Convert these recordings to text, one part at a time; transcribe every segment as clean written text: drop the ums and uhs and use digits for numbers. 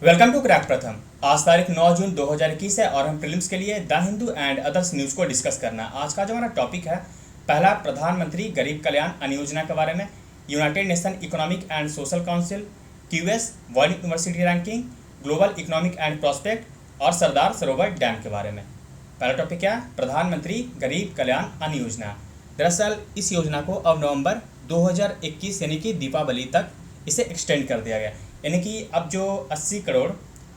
Welcome to crack प्रथम। आज तारीख 9 जून 2021 है और हम प्रीलिम्स के लिए the Hindu and others news को डिस्कस करना। आज का जो हमारा टॉपिक है, पहला प्रधानमंत्री गरीब कल्याण अन्न योजना के बारे में, United nation economic and social council, QS world university ranking, global economic and prospect और सरदार सरोवर डैम के बारे में। पहला टॉपिक क्या है? प्रधानमंत्री गरीब कल्याण अन्न योजना। दरअसल इस योजना को अब नवंबर 2021 यानी कि दीपावली तक इसे एक्सटेंड कर दिया गया। यानी कि अब जो 80 करोड़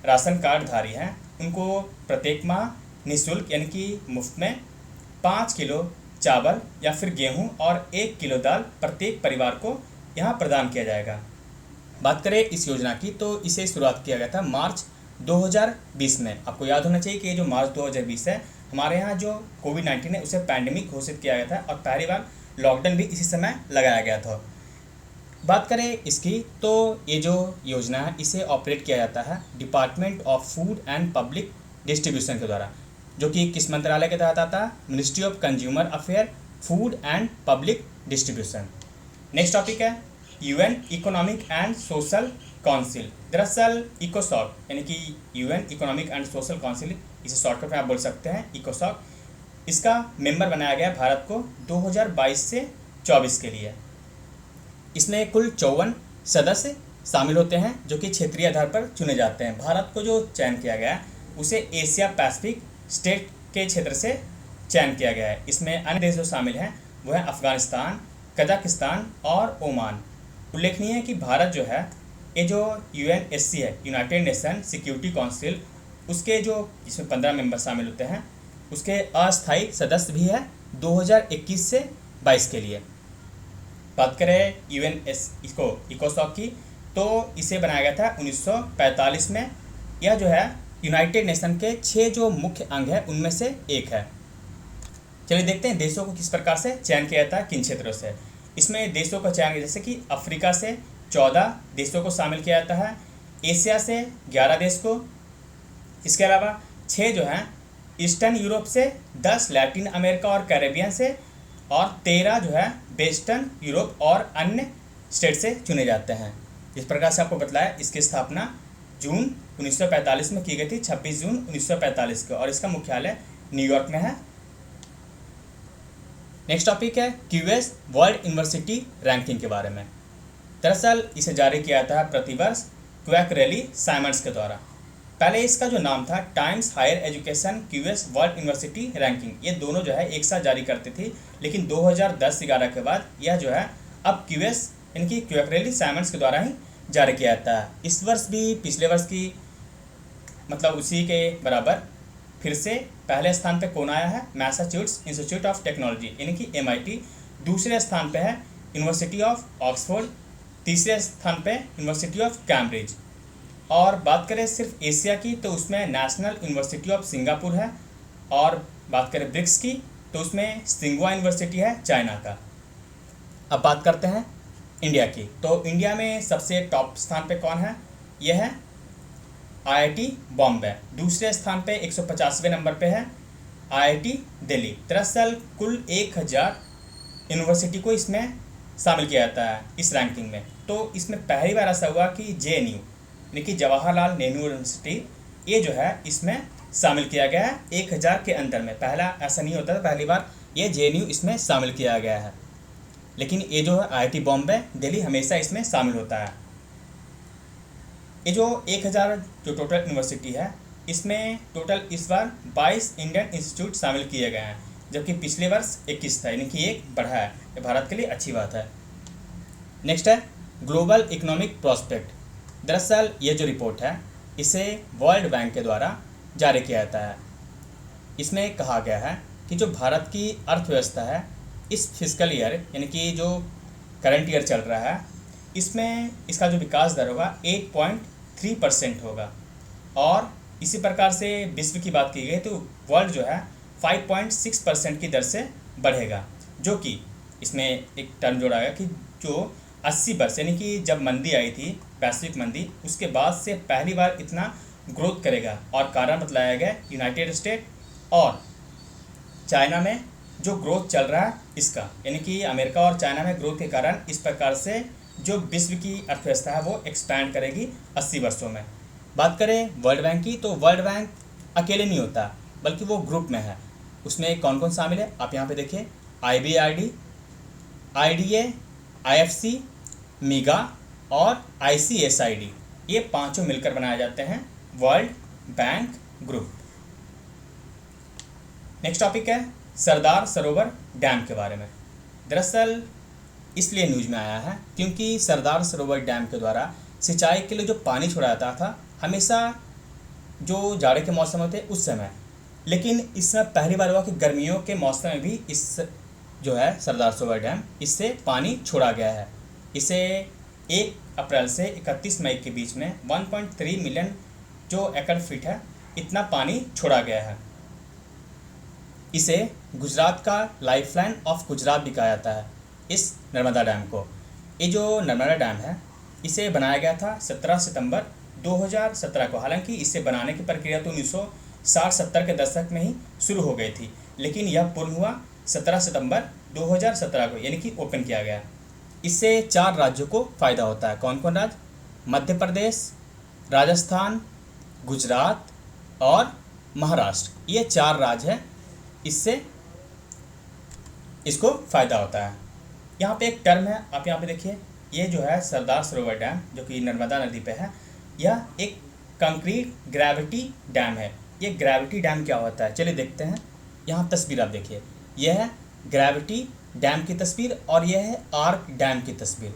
राशन कार्ड धारी हैं उनको प्रत्येक माह निःशुल्क यानी कि मुफ्त में 5 किलो चावल या फिर गेहूं और 1 किलो दाल प्रत्येक परिवार को यहां प्रदान किया जाएगा। बात करें इस योजना की तो इसे शुरुआत किया गया था मार्च 2020 में। आपको याद होना चाहिए कि ये जो मार्च 2020 है, हमारे यहाँ जो कोविड-19 है उसे पैंडेमिक घोषित किया गया था और पहली बार लॉकडाउन भी इसी समय लगाया गया था। बात करें इसकी तो ये जो योजना है इसे ऑपरेट किया जाता है department of food and public distribution के द्वारा, जो कि किस मंत्रालय के तहत आता है? Ministry of consumer affair, food and public distribution. Next topic है UN economic and social council. दरअसल इकोसॉक यानी कि UN economic and social council, इसे शॉर्टकट में आप बोल सकते हैं इकोसॉक, इसका मेंबर बनाया गया भारत को 2022 से 24 के लिए। इसमें कुल 54 सदस्य शामिल होते हैं जो कि क्षेत्रीय आधार पर चुने जाते हैं। भारत को जो चयन किया गया है उसे एशिया पैसिफिक स्टेट के क्षेत्र से चयन किया गया है। इसमें अन्य देश जो शामिल हैं वो है अफगानिस्तान, कजाकिस्तान और ओमान। उल्लेखनीय है कि भारत जो है ये जो यूएनएससी है, यूनाइटेड नेशन सिक्योरिटी काउंसिल, उसके जो इसमें 15 मेंबर शामिल होते हैं उसके अस्थायी सदस्य भी है 2021 से 22 के लिए। बात करें इकोसॉक की तो इसे बनाया गया था 1945 में। यह जो है यूनाइटेड नेशन के 6 जो मुख्य अंग है उनमें से एक है। चलिए देखते हैं देशों को किस प्रकार से चयन किया जाता है, किन क्षेत्रों से। इसमें देशों का चयन जैसे कि अफ्रीका से 14 देशों को शामिल किया जाता है, एशिया से 11 देश को, इसके अलावा 6 जो हैं ईस्टर्न यूरोप से, 10 लैटिन अमेरिका और कैरेबियन से और 13 जो है वेस्टर्न यूरोप और अन्य स्टेट से चुने जाते हैं। इस प्रकार से आपको बतलाया इसकी स्थापना जून 1945 में की गई थी, 26 जून 1945 को, और इसका मुख्यालय न्यूयॉर्क में है। नेक्स्ट टॉपिक है क्यूएस वर्ल्ड यूनिवर्सिटी रैंकिंग के बारे में। दरअसल इसे जारी किया जाता है प्रतिवर्ष क्वैकरेली साइमंड्स के द्वारा। पहले इसका जो नाम था Times higher education QS world university ranking, ये दोनों जो है एक साथ जारी करती थी, लेकिन 2010-11 के बाद यह जो है अब क्यूएस यानी कि क्वैकरेली साइमंड्स के द्वारा ही जारी किया जाता है। इस वर्ष भी पिछले वर्ष की मतलब उसी के बराबर फिर से पहले स्थान पे कौन आया है? मैसाचुसेट्स इंस्टीट्यूट ऑफ टेक्नोलॉजी यानी कि MIT। दूसरे स्थान पे है यूनिवर्सिटी ऑफ ऑक्सफोर्ड, तीसरे स्थान पे यूनिवर्सिटी ऑफ कैम्ब्रिज। और बात करें सिर्फ एशिया की तो उसमें नेशनल यूनिवर्सिटी ऑफ सिंगापुर है, और बात करें ब्रिक्स की तो उसमें सिंगुआ यूनिवर्सिटी है चाइना का। अब बात करते हैं इंडिया की, तो इंडिया में सबसे टॉप स्थान पे कौन है? यह है IIT बॉम्बे। दूसरे स्थान पे 150वें नंबर पे है IIT दिल्ली। दरअसल कुल 1000 यूनिवर्सिटी को इसमें शामिल किया जाता है इस रैंकिंग में। तो इसमें पहली बार ऐसा हुआ कि JNU यानी कि जवाहरलाल नेहरू यूनिवर्सिटी, ये जो है इसमें शामिल किया गया है 1000 के अंदर में। पहला ऐसा नहीं होता था, पहली बार ये JNU इसमें शामिल किया गया है, लेकिन ये जो है IIT बॉम्बे दिल्ली हमेशा इसमें शामिल होता है। ये जो 1000 जो टोटल यूनिवर्सिटी है इसमें टोटल इस बार 22 इंडियन इंस्टीट्यूट शामिल किए गए हैं, जबकि पिछले वर्ष 21 था, यानी कि एक बढ़ा है। ये भारत के लिए अच्छी बात है। नेक्स्ट है ग्लोबल इकोनॉमिक प्रॉस्पेक्ट। दरअसल ये जो रिपोर्ट है इसे वर्ल्ड बैंक के द्वारा जारी किया जाता है। इसमें कहा गया है कि जो भारत की अर्थव्यवस्था है इस फिस्कल ईयर यानी कि जो करंट ईयर चल रहा है इसमें इसका जो विकास दर होगा 8.3% होगा, और इसी प्रकार से विश्व की बात की गई तो वर्ल्ड जो है 5.6% की दर से बढ़ेगा, जो कि इसमें एक टर्म जोड़ा गया कि जो 80 वर्ष यानी कि जब मंदी आई थी, वैश्विक मंदी, उसके बाद से पहली बार इतना ग्रोथ करेगा। और कारण बतलाया गया यूनाइटेड स्टेट और चाइना में जो ग्रोथ चल रहा है इसका, यानी कि अमेरिका और चाइना में ग्रोथ के कारण इस प्रकार से जो विश्व की अर्थव्यवस्था है वो एक्सपैंड करेगी 80 वर्षों में। बात करें वर्ल्ड बैंक की, तो वर्ल्ड बैंक अकेले नहीं होता बल्कि वो ग्रुप में है। उसमें कौन कौन शामिल है आप यहाँ पे देखिए, IBRD, IDA, IFC, मीगा और ICSID, ये पांचों मिलकर बनाए जाते हैं world bank group. Next topic है सरदार सरोवर डैम के बारे में। दरअसल इसलिए न्यूज में आया है क्योंकि सरदार सरोवर डैम के द्वारा सिंचाई के लिए जो पानी छोड़ा जाता था हमेशा जो जाड़े के मौसम होते उस समय, लेकिन इसमें पहली बार हुआ कि गर्मियों के मौसम में भी इस जो है सरदार सरोवर डैम, इससे पानी छोड़ा गया है। इसे 1 अप्रैल से 31 मई के बीच में 1.3 मिलियन जो एकड़ फीट है इतना पानी छोड़ा गया है। इसे गुजरात का लाइफलाइन ऑफ गुजरात भी कहा जाता है इस नर्मदा डैम को। ये जो नर्मदा डैम है इसे बनाया गया था 17 सितंबर 2017 को। हालांकि इसे बनाने की प्रक्रिया तो 1960-70 के दशक में ही शुरू हो गई थी, लेकिन यह पूर्ण हुआ 17 सितंबर 2017 को, यानी कि ओपन किया गया। इससे 4 राज्यों को फ़ायदा होता है। कौन कौन राज्य? मध्य प्रदेश, राजस्थान, गुजरात और महाराष्ट्र, ये 4 राज्य हैं, इससे इसको फ़ायदा होता है। यहाँ पे एक टर्म है, आप यहाँ पे देखिए, ये जो है सरदार सरोवर डैम जो कि नर्मदा नदी पे है, यह एक कंक्रीट ग्रेविटी डैम है। ये ग्रेविटी डैम क्या होता है चलिए देखते हैं। यहाँ तस्वीर आप देखिए, यह है ग्रेविटी डैम की तस्वीर और यह है आर्क डैम की तस्वीर।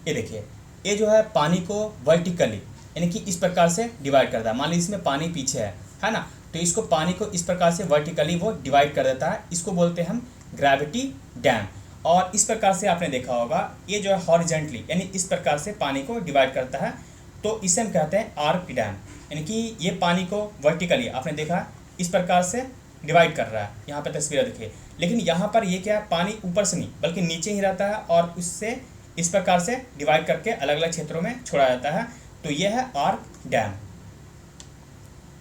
ये देखिए, ये जो है पानी को वर्टिकली यानी कि इस प्रकार से डिवाइड करता है। मान लीजिए इसमें पानी पीछे है ना, तो इसको पानी को इस प्रकार से वर्टिकली वो डिवाइड कर देता है। इसको बोलते हैं हम ग्रेविटी डैम। और इस प्रकार से आपने देखा होगा ये जो है हॉरिजेंटली यानी इस प्रकार से पानी को डिवाइड करता है, तो इसे हम कहते हैं आर्क डैम। यानी कि ये पानी को वर्टिकली आपने देखा इस प्रकार से डिवाइड कर रहा है। यहाँ पे तस्वीर देखिए, लेकिन यहाँ पर ये क्या है, पानी ऊपर से नहीं बल्कि नीचे ही रहता है और उससे इस प्रकार से डिवाइड करके अलग अलग क्षेत्रों में छोड़ा जाता है। तो ये है आर्क डैम।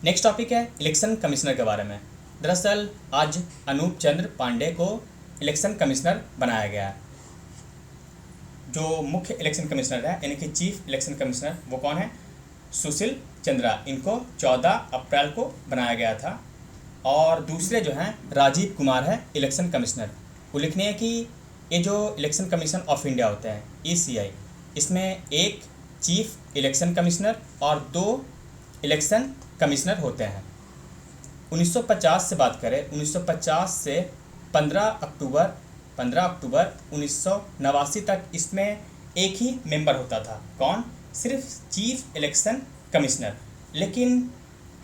नेक्स्ट टॉपिक है इलेक्शन कमिश्नर के बारे में। दरअसल आज अनूप चंद्र पांडे को इलेक्शन कमिश्नर बनाया गया है। जो मुख्य इलेक्शन कमिश्नर है यानी कि चीफ इलेक्शन कमिश्नर, वो कौन है? सुशील चंद्रा। इनको 14 अप्रैल को बनाया गया था। और दूसरे जो हैं राजीव कुमार है इलेक्शन कमिश्नर। उल्लेखनीय है कि ये जो इलेक्शन कमीशन ऑफ इंडिया होते हैं ECI, इसमें एक चीफ इलेक्शन कमिश्नर और 2 इलेक्शन कमिश्नर होते हैं। 1950 से बात करें, 1950 से 15 अक्टूबर 1989 तक इसमें एक ही मेंबर होता था। कौन? सिर्फ चीफ इलेक्शन कमिश्नर। लेकिन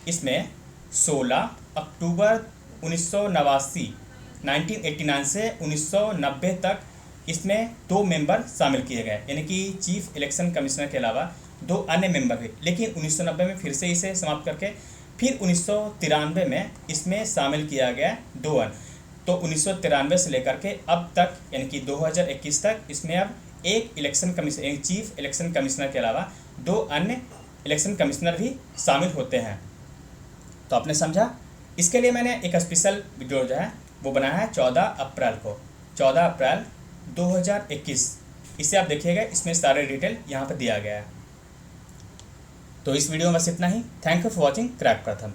इसमें 16 अक्टूबर 1989 से 1990 तक इसमें 2 मेंबर शामिल किए गए, यानी कि चीफ इलेक्शन कमिश्नर के अलावा 2 अन्य मेंबर हुए। लेकिन 1990 में फिर से इसे समाप्त करके फिर 1993 में इसमें शामिल किया गया 2 अन्य। तो 1993 से लेकर के अब तक यानी कि 2021 तक इसमें अब एक इलेक्शन कमिश्नर यानी चीफ इलेक्शन कमिश्नर के अलावा 2 अन्य इलेक्शन कमिश्नर भी शामिल होते हैं। तो आपने समझा। इसके लिए मैंने एक स्पेशल वीडियो जो है वो बनाया है 14 अप्रैल को, 14 अप्रैल 2021। इसे आप देखिएगा, इसमें सारे डिटेल यहाँ पर दिया गया है। तो इस वीडियो में बस इतना ही। Thank you for watching crack प्रथम।